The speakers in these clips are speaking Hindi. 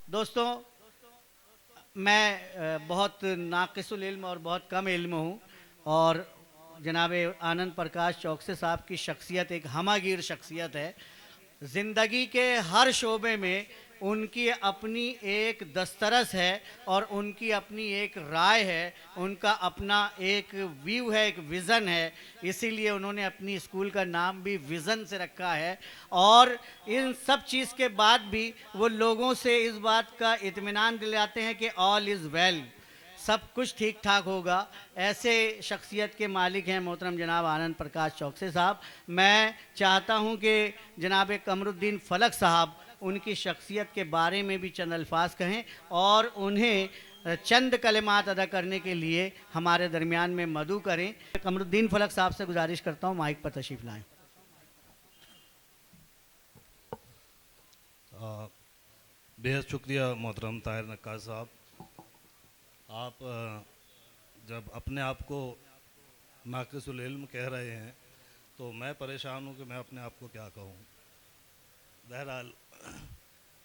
दोस्तों, मैं बहुत नाक़िसुल इल्म और बहुत कम इल्म हूँ। और जनाब आनंद प्रकाश चौकसे साहब की शख्सियत एक हमागीर शख्सियत है। ज़िंदगी के हर शोबे में उनकी अपनी एक दस्तरस है और उनकी अपनी एक राय है, उनका अपना एक व्यू है, एक विज़न है। इसीलिए उन्होंने अपनी स्कूल का नाम भी विज़न से रखा है। और इन सब चीज़ के बाद भी वो लोगों से इस बात का इत्मीनान दिलाते हैं कि ऑल इज़ वेल, सब कुछ ठीक ठाक होगा। ऐसे शख्सियत के मालिक हैं मोहतरम जनाब आनंद प्रकाश चौकसे साहब। मैं चाहता हूं कि जनाब कमरुद्दीन फलक साहब उनकी शख्सियत के बारे में भी चंद अल्फाज कहें और उन्हें चंद कलिमात अदा करने के लिए हमारे दरमियान में मदऊ करें। कमरुद्दीन फलक साहब से गुजारिश करता हूं माइक पर तशरीफ़ लाएं। बेहद शुक्रिया मोहतरम ताहिर नक्काश साहब। आप जब अपने आप को नाक़िसुल इल्म कह रहे हैं तो मैं परेशान हूँ कि मैं अपने आप को क्या कहूँ। बहरहाल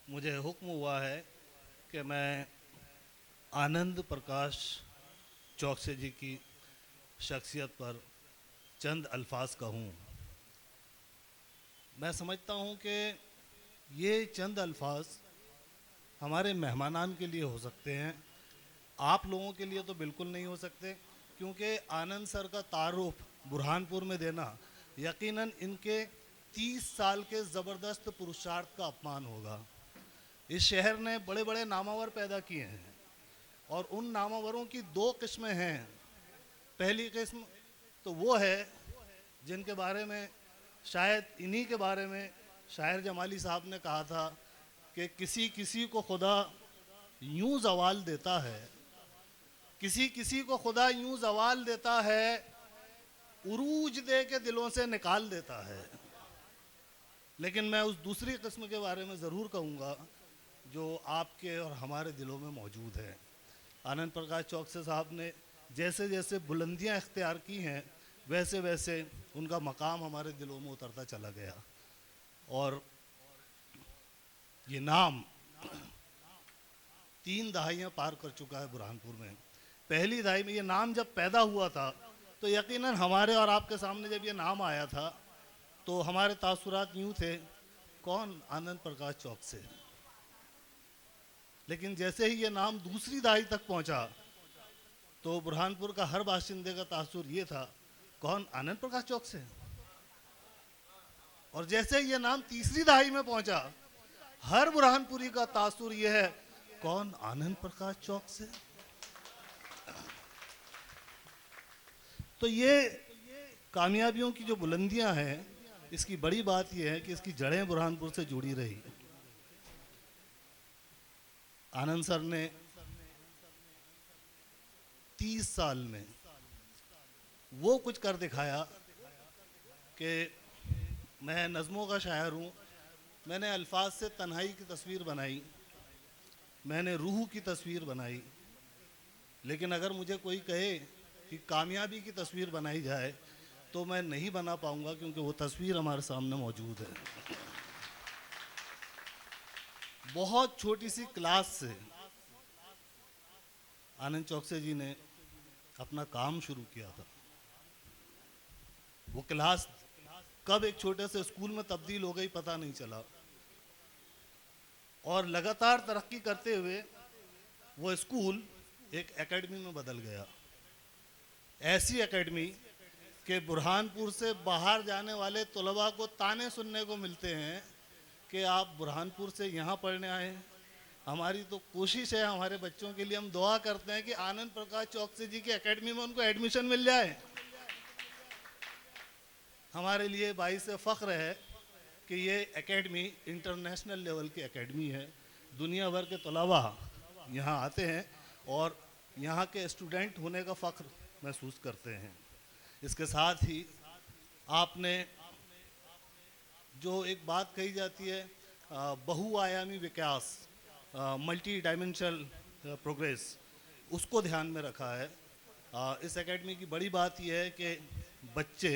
मुझे हुक्म हुआ है कि मैं आनंद प्रकाश चौकसे जी की शख्सियत पर चंद अल्फाज कहूँ। मैं समझता हूँ कि ये चंद अल्फाज हमारे मेहमानान के लिए हो सकते हैं, आप लोगों के लिए तो बिल्कुल नहीं हो सकते, क्योंकि आनंद सर का तारुफ बुरहानपुर में देना यकीनन इनके 30 साल के ज़बरदस्त पुरुषार्थ का अपमान होगा। इस शहर ने बड़े बड़े नामावर पैदा किए हैं और उन नामावरों की दो किस्में हैं। पहली किस्म तो वो है जिनके बारे में शायद इन्हीं के बारे में शायर जमाली साहब ने कहा था कि किसी किसी को खुदा यूं ज़वाल देता है, किसी किसी को खुदा यूं ज़वाल देता है, उरूज दे के दिलों से निकाल देता है। लेकिन मैं उस दूसरी किस्म के बारे में ज़रूर कहूँगा जो आपके और हमारे दिलों में मौजूद है। आनंद प्रकाश चौकसे साहब ने जैसे जैसे बुलंदियाँ इख्तियार की हैं वैसे वैसे उनका मकाम हमारे दिलों में उतरता चला गया। और ये नाम 3 दहाइयाँ पार कर चुका है बुरहानपुर में। पहली दहाई में ये नाम जब पैदा हुआ था तो यकीनन हमारे और आपके सामने जब ये नाम आया था तो हमारे तासुरात यूँ थे, कौन आनंद प्रकाश चौकसे। लेकिन जैसे ही ये नाम दूसरी दहाई तक पहुंचा तो बुरहानपुर का हर बाशिंदे का तासुर ये था, कौन आनंद प्रकाश चौकसे। और जैसे ही ये नाम तीसरी दहाई में पहुंचा हर बुरहानपुरी का तासुर ये है, कौन आनंद प्रकाश चौकसे। तो ये कामयाबियों की जो बुलंदियां हैं, इसकी बड़ी बात यह है कि इसकी जड़ें बुरहानपुर से जुड़ी रही। आनंद सर ने 30 साल में वो कुछ कर दिखाया कि मैं नज़मों का शायर हूँ, मैंने अल्फाज से तन्हाई की तस्वीर बनाई, मैंने रूह की तस्वीर बनाई। लेकिन अगर मुझे कोई कहे कि कामयाबी की तस्वीर बनाई जाए तो मैं नहीं बना पाऊँगा, क्योंकि वो तस्वीर हमारे सामने मौजूद है। बहुत छोटी सी क्लास से आनंद चौकसे जी ने अपना काम शुरू किया था। वो क्लास कब एक छोटे से स्कूल में तब्दील हो गई पता नहीं चला, और लगातार तरक्की करते हुए वो स्कूल एक एकेडमी में बदल गया। ऐसी एकेडमी कि बुरहानपुर से बाहर जाने वाले तलबा को ताने सुनने को मिलते हैं कि आप बुरहानपुर से यहाँ पढ़ने आए हैं। हमारी तो कोशिश है, हमारे बच्चों के लिए हम दुआ करते हैं कि आनंद प्रकाश चौकसे जी की एकेडमी में उनको एडमिशन मिल जाए। हमारे लिए बाइस फ़ख्र है कि ये एकेडमी इंटरनेशनल लेवल की एकेडमी है। दुनिया भर के तलबा यहाँ आते हैं और यहाँ के स्टूडेंट होने का फ़ख्र महसूस करते हैं। इसके साथ ही आपने जो एक बात कही जाती है बहुआयामी विकास, मल्टी डायमेंशनल प्रोग्रेस, उसको ध्यान में रखा है। इस एकेडमी की बड़ी बात यह है कि बच्चे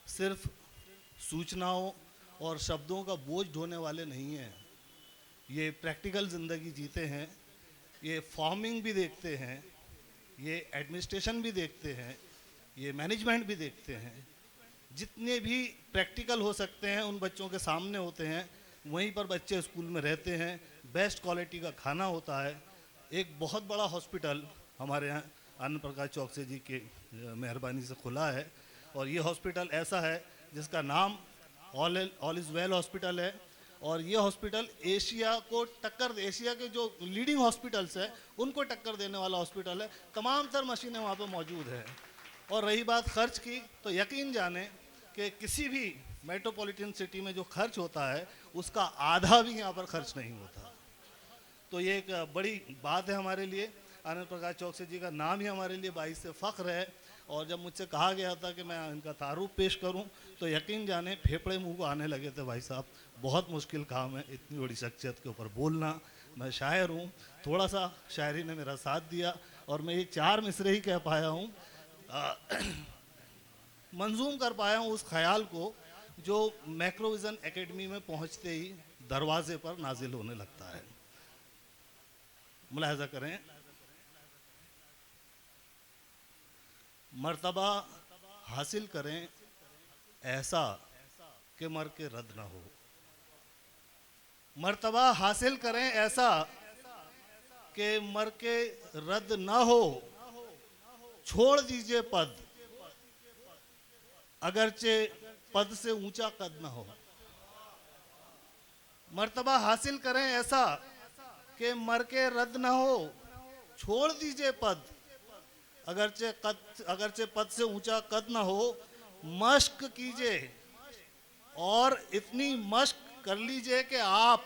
सिर्फ सूचनाओं और शब्दों का बोझ ढोने वाले नहीं हैं, ये प्रैक्टिकल ज़िंदगी जीते हैं, ये फार्मिंग भी देखते हैं, ये एडमिनिस्ट्रेशन भी देखते हैं, ये मैनेजमेंट भी देखते हैं। जितने भी प्रैक्टिकल हो सकते हैं उन बच्चों के सामने होते हैं। वहीं पर बच्चे स्कूल में रहते हैं, बेस्ट क्वालिटी का खाना होता है। एक बहुत बड़ा हॉस्पिटल हमारे यहाँ आनंद प्रकाश चौकसे जी के मेहरबानी से खुला है, और ये हॉस्पिटल ऐसा है जिसका नाम ऑल इज़ वेल हॉस्पिटल है। और ये हॉस्पिटल एशिया के जो लीडिंग हॉस्पिटल्स हैं उनको टक्कर देने वाला हॉस्पिटल है। तमाम तर मशीनें वहाँ पर मौजूद हैं। और रही बात खर्च की, तो यकीन जाने कि किसी भी मेट्रोपॉलिटन सिटी में जो खर्च होता है उसका आधा भी यहाँ पर खर्च नहीं होता। तो ये एक बड़ी बात है हमारे लिए। आनंद प्रकाश चौकसे जी का नाम ही हमारे लिए बाइस से फ़ख्र है। और जब मुझसे कहा गया था कि मैं इनका तारुफ पेश करूं, तो यकीन जाने फेफड़े मुंह को आने लगे थे। भाई साहब, बहुत मुश्किल काम है इतनी बड़ी शख्सियत के ऊपर बोलना। मैं शायर हूं, थोड़ा सा शायरी ने मेरा साथ दिया और मैं ये 4 मिसरे ही कह पाया हूं, मंजूम कर पाया हूं उस ख्याल को जो मैक्रोविज़न एकेडमी में पहुंचते ही दरवाजे पर नाजिल होने लगता है। मुलाहजा करें, मर्तबा हासिल करें ऐसा कि मर के रद्द ना हो। मर्तबा हासिल करें ऐसा कि मर के रद्द ना हो। छोड़ दीजिए पद, अगरचे पद से ऊंचा कद ना हो। मर्तबा हासिल करें ऐसा कि मर के रद्द ना हो। छोड़ दीजिए पद, अगरचे पद से ऊंचा कद ना हो। मश्क कीजिए और इतनी मश्क कर लीजिए कि आप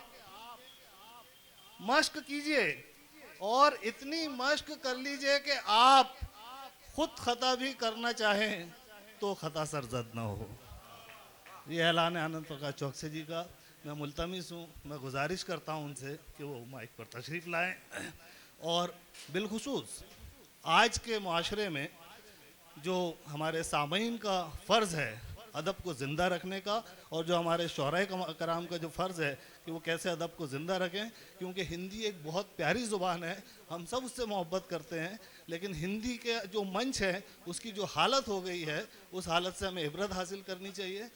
मश्क कीजिए और इतनी मश्क कर लीजिए कि आप खुद खता भी करना चाहें तो खता सरजद ना हो। ये ऐलान है आनंद प्रकाश चौकसे जी का। मैं मुल्तमिस हूँ, मैं गुजारिश करता हूँ उनसे कि वो माइक पर तशरीफ़ लाएं। और बिलखुसूस आज के माशरे में जो हमारे सामीन का फ़र्ज़ है अदब को ज़िंदा रखने का, और जो हमारे शोराए कराम का जो फ़र्ज़ है कि वो कैसे अदब को ज़िंदा रखें, क्योंकि हिंदी एक बहुत प्यारी ज़ुबान है, हम सब उससे मोहब्बत करते हैं। लेकिन हिंदी के जो मंच है उसकी जो हालत हो गई है, उस हालत से हमें इबरत हासिल करनी चाहिए।